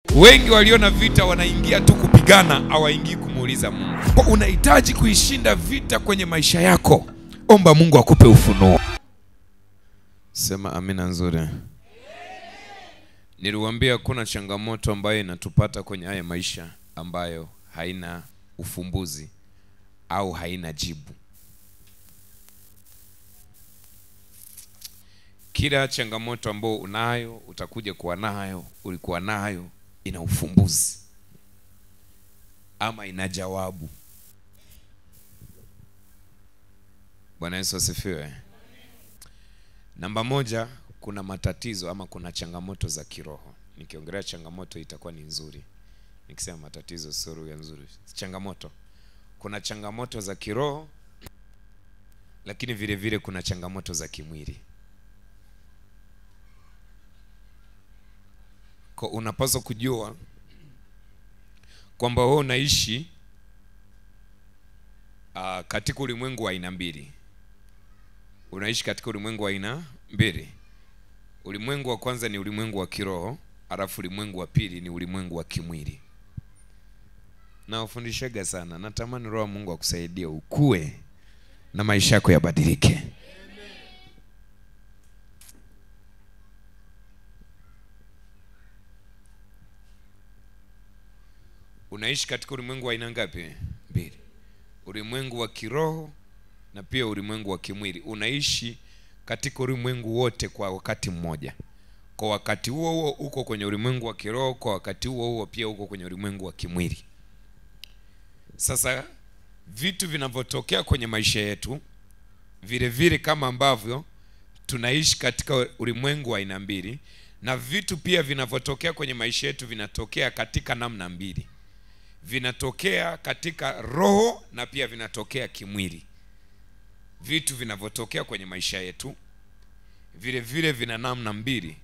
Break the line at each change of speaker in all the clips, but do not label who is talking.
Wengi waliona vita wanaingia tu kupigana, hawaingii kumuuliza Mungu. Kwa unahitaji kuishinda vita kwenye maisha yako, omba Mungu akupe ufunuo. Sema amina nzuri. Niliwaambia kuna changamoto ambayo inatupata kwenye haya maisha ambayo haina ufumbuzi au haina jibu. Kila changamoto ambayo unayo, utakuja kuwa nayo, ulikuwa nayo, ina ufumbuzi ama ina jawabu. Bwana Yesu asifiwe. Namba moja, kuna matatizo ama kuna changamoto za kiroho. Nikiongelea changamoto itakuwa ni nzuri. Nikisema matatizo sio lugha nzuri. Changamoto. Kuna changamoto za kiroho, lakini vile vile kuna changamoto za kimwili. Kwa unapaswa kujua kwamba wewe unaishi katika ulimwengu wa aina mbili. Unaishi katika ulimwengu wa aina mbili. Ulimwengu wa kwanza ni ulimwengu wa kiroho, alafu ulimwengu wa pili ni ulimwengu wa kimwili. Na ufundishaga sana, natamani Roho wa Mungu akusaidie ukue na maisha yako yabadilike. Unaishi katika ulimwengu wa aina ngapi? Mbili. Ulimwengu wa kiroho na pia ulimwengu wa kimwili. Unaishi katika ulimwengu wote kwa wakati mmoja. Kwa wakati huo huo uko kwenye ulimwengu wa kiroho, kwa wakati huo huo pia uko kwenye ulimwengu wa kimwili. Sasa vitu vinavyotokea kwenye maisha yetu vile vile kama ambavyo tunaishi katika ulimwengu wa aina mbili, na vitu pia vinavyotokea kwenye maisha yetu vinatokea katika namna mbili. Vinatokea katika roho na pia vinatokea kimwili. Vitu vinavyotokea kwenye maisha yetu vile vile vina namna mbili.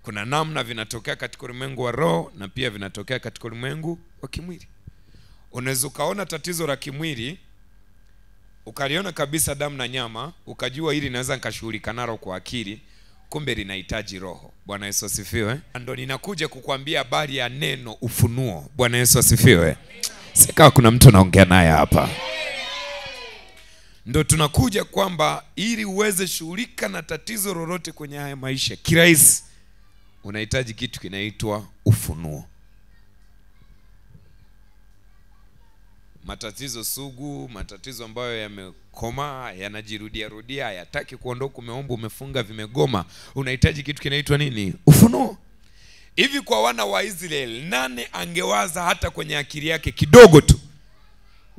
Kuna namna vinatokea katika ulimwengu wa roho na pia vinatokea katika ulimwengu wa kimwili. Unaweza ukaona tatizo la kimwili, ukaliona kabisa damu na nyama, ukajua hili naweza nikashughulika nalo kwa akili, kumbe linahitaji roho. Bwana Yesu asifiwe. Ndio ninakuja kukuambia habari ya neno ufunuo. Bwana Yesu asifiwe. Sika kuna mtu naongea naye hapa. Ndio tunakuja kwamba ili uweze shughulika na tatizo lolote kwenye haya maisha kirahisi, unahitaji kitu kinaitwa ufunuo. Matatizo sugu, matatizo ambayo yamekoma, yanajirudia rudia, hayataki kuondoka, umeomba, umefunga, vimegoma, unahitaji kitu kinaitwa nini? Ufunuo. Hivi kwa wana wa Israeli, nani angewaza hata kwenye akili yake kidogo tu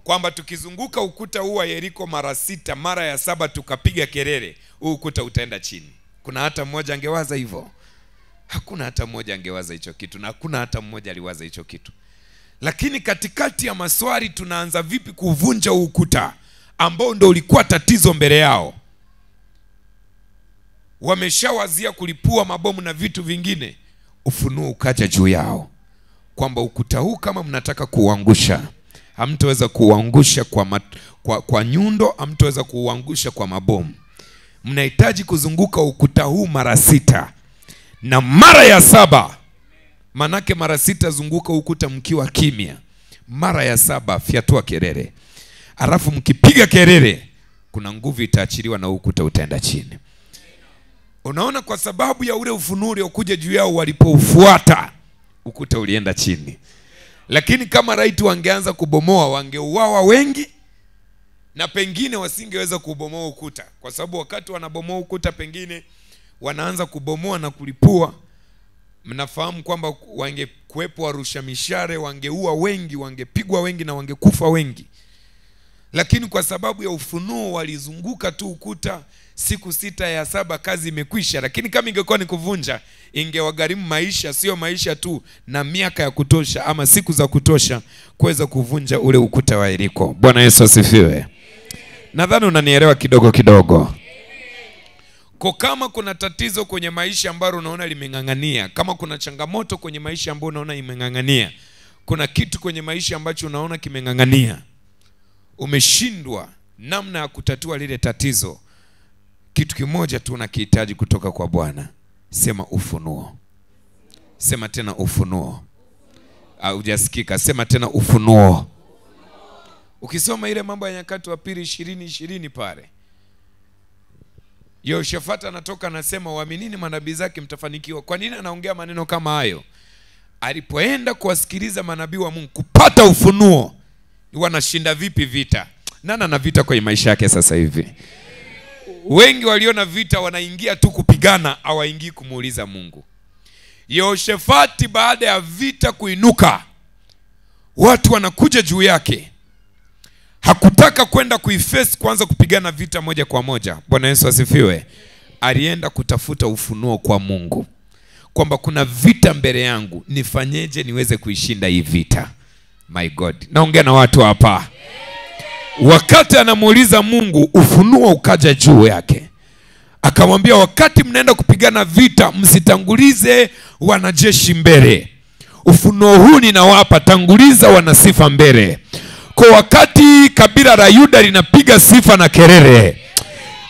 kwamba tukizunguka ukuta huu wa Yeriko mara 6, mara ya 7 tukapiga kelele, huu ukuta utaenda chini? Kuna hata mmoja angewaza hivyo? Hakuna hata mmoja angewaza hicho kitu, na hakuna hata mmoja aliwaza hicho kitu. Lakini katikati ya maswali tunaanza vipi kuvunja ukuta ambao ndio ulikuwa tatizo mbele yao. Wameshawazia kulipua mabomu na vitu vingine. Ufunuo ukaja juu yao kwamba ukuta huu kama mnataka kuuangusha, hamtaweza kuuangusha kwa nyundo, hamtaweza kuuangusha kwa mabomu. Mnahitaji kuzunguka ukuta huu mara 6 na mara ya 7. Manake mara 6 zunguka ukuta mkiwa kimya, mara ya 7 fyatua kelele. Alafu mkipiga kelele, kuna nguvu itaachiliwa na ukuta utaenda chini. Unaona, kwa sababu ya ule ufunuo uliokuja juu yao, walipoufuata ukuta ulienda chini. Lakini kama raiti wangeanza kubomoa, wangeuawa wengi, na pengine wasingeweza kubomoa ukuta, kwa sababu wakati wanabomoa ukuta pengine wanaanza kubomoa na kulipua. Mnafahamu kwamba wangekuepo warusha mishare, wangeua wengi, wangepigwa wengi na wangekufa wengi. Lakini kwa sababu ya ufunuo walizunguka tu ukuta, siku 6 ya 7 kazi imekwisha. Lakini kama ingekuwa ni kuvunja, ingewagharimu maisha, sio maisha tu, na miaka ya kutosha ama siku za kutosha kuweza kuvunja ule ukuta wa Yeriko. Bwana Yesu asifiwe. Nadhani unanielewa kidogo kidogo. Kwa kama kuna tatizo kwenye maisha ambalo unaona limeng'ang'ania, kama kuna changamoto kwenye maisha ambayo unaona imeng'ang'ania, kuna kitu kwenye maisha ambacho unaona kimeng'ang'ania, umeshindwa namna ya kutatua lile tatizo, kitu kimoja tu unakihitaji kutoka kwa Bwana. Sema ufunuo. Sema tena ufunuo. Hujasikika, sema tena ufunuo. Ukisoma ile Mambo ya Nyakati wa Pili 20:20 pale, Yehoshafati anatoka anasema waaminini manabii zake mtafanikiwa. Kwa nini anaongea maneno kama hayo? Alipoenda kuwasikiliza manabii wa Mungu kupata ufunuo wanashinda vipi vita. Nani ana vita kwenye maisha yake sasa hivi? Wengi waliona vita wanaingia tu kupigana, hawaingii kumuuliza Mungu. Yehoshafati baada ya vita kuinuka, watu wanakuja juu yake, hakutaka kwenda kuiface kwanza kupigana vita moja kwa moja. Bwana Yesu asifiwe. Alienda kutafuta ufunuo kwa Mungu, kwamba kuna vita mbele yangu, nifanyeje niweze kuishinda hii vita. My God, naongea na watu hapa. Wakati anamuuliza Mungu, ufunuo ukaja juu yake. Akamwambia, wakati mnaenda kupigana vita, msitangulize wanajeshi mbele. Ufunuo huu ninawapa, tanguliza wanasifa mbele. Kwa wakati kabila la Yuda linapiga sifa na kelele,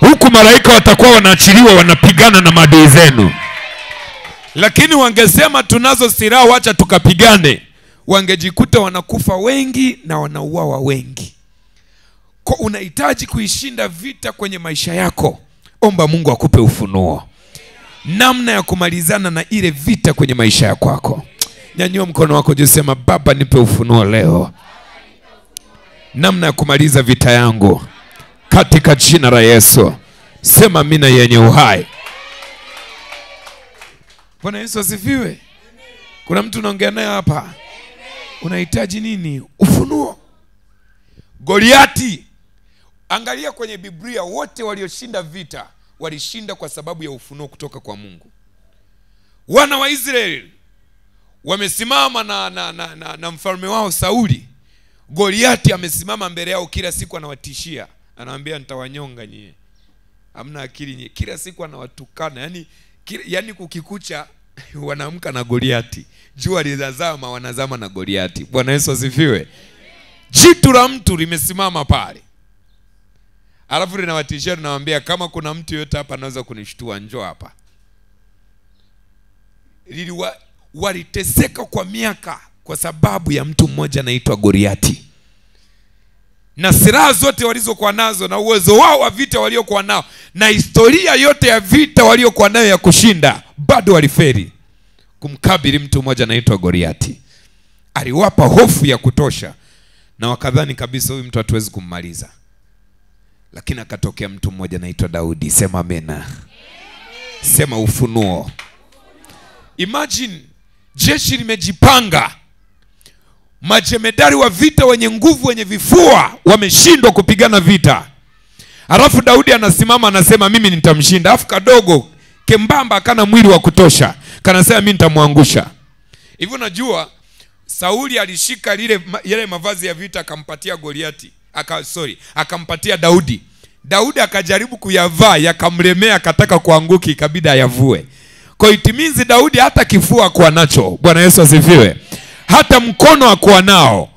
huku malaika watakuwa wanaachiliwa wanapigana na maadui zenu. Lakini wangesema tunazo silaha, wacha tukapigane, wangejikuta wanakufa wengi na wanauawa wengi. Kwa unahitaji kuishinda vita kwenye maisha yako, omba Mungu akupe ufunuo namna ya kumalizana na ile vita kwenye maisha yako. Nyanyua mkono wako juu, sema Baba nipe ufunuo leo, namna ya kumaliza vita yangu katika jina la Yesu. Sema mina yenye uhai. Bwana Yesu asifiwe. Kuna mtu unaongea naye hapa, unahitaji nini? Ufunuo. Goliati, angalia kwenye Biblia, wote walioshinda vita walishinda kwa sababu ya ufunuo kutoka kwa Mungu. Wana wa Israeli wamesimama na mfalme wao Sauli. Goliati amesimama mbele yao, kila siku anawatishia, anawaambia nitawanyonga nyie, hamna akili nyie. Kila siku anawatukana, yani kukikucha wanaamka na Goliati, jua linazama wanazama na Goliati. Bwana Yesu asifiwe. Jitu la mtu limesimama pale, alafu linawatishia, linawaambia kama kuna mtu yote hapa anaweza kunishtua, njoo hapa. Waliteseka kwa miaka kwa sababu ya mtu mmoja anaitwa Goliati. Na silaha zote walizokuwa nazo na uwezo wao wa vita waliokuwa nao na historia yote ya vita waliokuwa nayo ya kushinda, bado waliferi kumkabili mtu mmoja anaitwa Goliati. Aliwapa hofu ya kutosha na wakadhani kabisa huyu mtu hatuwezi kummaliza. Lakini akatokea mtu mmoja anaitwa Daudi. Sema amena. Sema ufunuo. Imagine jeshi limejipanga, majemedari wa vita wenye nguvu, wenye vifua, wameshindwa kupigana vita. Alafu Daudi anasimama anasema mimi nitamshinda. Alafu kadogo kembamba akana mwili wa kutosha, kanasema mimi nitamwangusha. Hivyo unajua Sauli alishika yale mavazi ya vita akampatia Goliati, akampatia Daudi. Daudi akajaribu kuyavaa, yakamlemea, akataka kuanguki, ikabidi ayavue. Kwa itimizi Daudi hata kifua kwa nacho. Bwana Yesu asifiwe. Hata mkono hakuwa nao.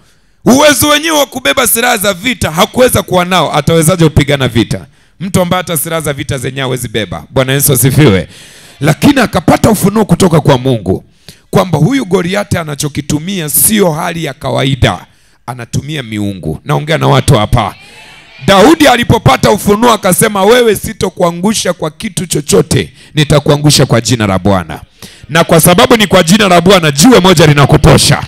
Uwezo wenyewe wa kubeba silaha za vita hakuweza kuwa nao. Atawezaje kupigana vita? Mtu ambaye hata silaha za vita zenyewe hawezi beba. Bwana Yesu asifiwe. Lakini akapata ufunuo kutoka kwa Mungu kwamba huyu Goliati anachokitumia sio hali ya kawaida, anatumia miungu. Naongea na watu hapa. Daudi alipopata ufunuo akasema, wewe sitokuangusha kwa kitu chochote, nitakuangusha kwa jina la Bwana. Na kwa sababu ni kwa jina la Bwana, jiwe moja linakutosha.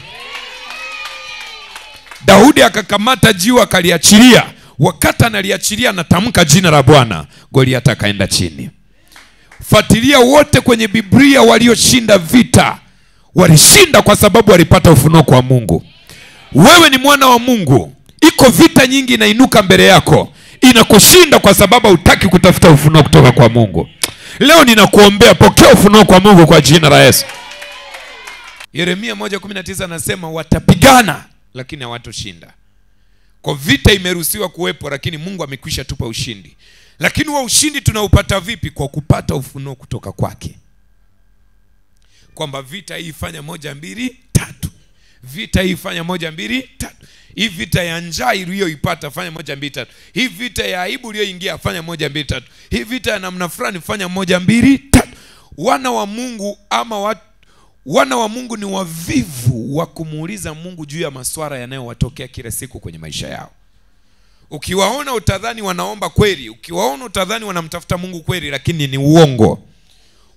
Daudi akakamata jiwe akaliachilia. Wakati analiachilia anatamka jina la Bwana, Goliati akaenda chini. Fuatilia wote kwenye Biblia walioshinda vita, walishinda kwa sababu walipata ufunuo kwa Mungu. Wewe ni mwana wa Mungu, iko vita nyingi inainuka mbele yako, inakushinda kwa sababu hutaki kutafuta ufunuo kutoka kwa Mungu. Leo ninakuombea, pokea ufunuo kwa Mungu kwa jina la Yesu. Yeremia 1:19 anasema watapigana lakini hawatoshinda. Kwa vita imeruhusiwa kuwepo, lakini Mungu amekwisha tupa ushindi. Lakini wa ushindi tunaupata vipi? Kwa kupata ufunuo kutoka kwake, kwamba vita hii fanya 1 2 3, vita hii fanya 1 2 3, hii vita ya njaa iliyoipata fanya 1 2 3, hii vita ya aibu iliyoingia fanya 1 2 3, hii vita ya namna fulani fanya 1 2 3. Wana wa Mungu ama Wana wa Mungu ni wavivu wa kumuuliza Mungu juu ya masuala yanayowatokea kila siku kwenye maisha yao. Ukiwaona utadhani wanaomba kweli, ukiwaona utadhani wanamtafuta Mungu kweli, lakini ni uongo.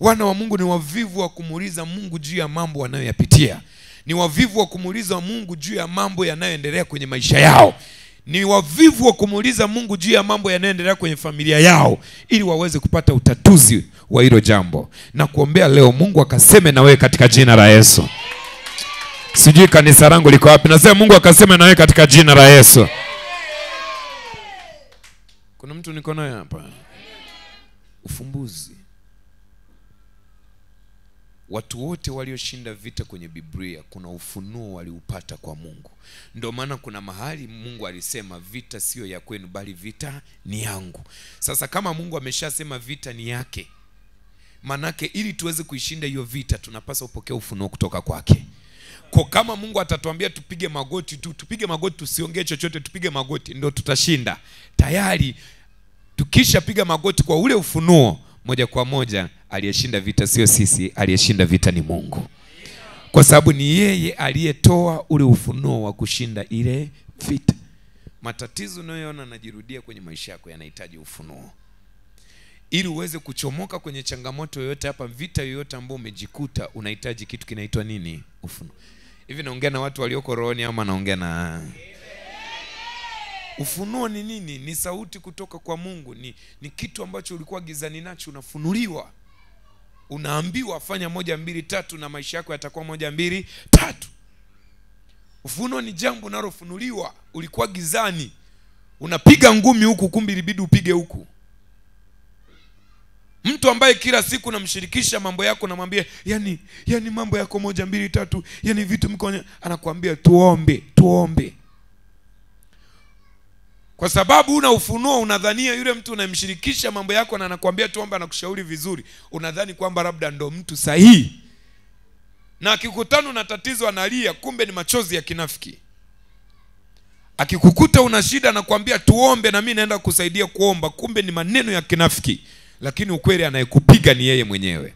Wana wa Mungu ni wavivu wa kumuuliza Mungu juu ya mambo wanayoyapitia. Ni wavivu wa kumuuliza Mungu juu ya mambo yanayoendelea kwenye maisha yao. Ni wavivu wa kumuuliza Mungu juu ya mambo yanayoendelea kwenye familia yao, ili waweze kupata utatuzi wa hilo jambo. Na kuombea leo Mungu akaseme na wewe katika jina la Yesu. Sijui kanisa langu liko wapi. Nasema Mungu akaseme na wewe katika jina la Yesu. Kuna mtu niko naye hapa. Ufumbuzi. Watu wote walioshinda vita kwenye Biblia kuna ufunuo waliupata kwa Mungu. Ndio maana kuna mahali Mungu alisema vita sio ya kwenu bali vita ni yangu. Sasa kama Mungu ameshasema vita ni yake, manake ili tuweze kuishinda hiyo vita tunapaswa kupokea ufunuo kutoka kwake. Kwa kama Mungu atatuambia tupige magoti tu, tupige magoti, tusiongee chochote, tupige magoti, ndio tutashinda. Tayari tukisha piga magoti kwa ule ufunuo, moja kwa moja aliyeshinda vita sio sisi, aliyeshinda vita ni Mungu. Kwa sababu ni yeye aliyetoa ule ufunuo wa kushinda ile vita. Matatizo unayoona yanajirudia kwenye maisha yako yanahitaji ufunuo. Ili uweze kuchomoka kwenye changamoto yoyote hapa, vita yoyote ambayo umejikuta, unahitaji kitu kinaitwa nini? Ufunuo. Hivi naongea na watu walioko rohoni ama naongea na... Ufunuo ni nini? Ni sauti kutoka kwa Mungu. Ni kitu ambacho ulikuwa gizani nacho, unafunuliwa. Unaambiwa fanya 1 2 3 na maisha yako yatakuwa 1 2 3. Ufunuo ni jambo unalofunuliwa. Ulikuwa gizani, unapiga ngumi huku, kumbe ilibidi upige huku. Mtu ambaye kila siku unamshirikisha mambo yako, namwambia yani mambo yako 1 2 3, yani vitu mko, anakuambia tuombe. Kwa sababu una ufunuo, unadhania yule mtu unamshirikisha mambo yako na anakuambia tuombe, anakushauri vizuri, unadhani kwamba labda ndo mtu sahihi. Na akikutana na tatizo analia, kumbe ni machozi ya kinafiki. Akikukuta una shida anakuambia tuombe na mimi naenda kusaidia kuomba, kumbe ni maneno ya kinafiki. Lakini ukweli anayekupiga ni yeye mwenyewe.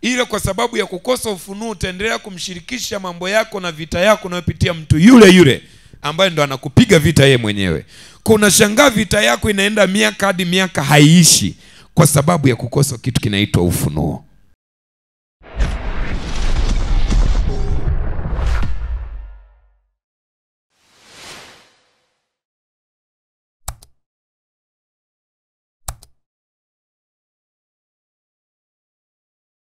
Ile kwa sababu ya kukosa ufunuo utaendelea kumshirikisha mambo yako na vita yako unayopitia mtu yule ambaye ndo anakupiga vita yeye mwenyewe. Kuna shangaa vita yako inaenda miaka hadi miaka haiishi kwa sababu ya kukosa kitu kinaitwa ufunuo.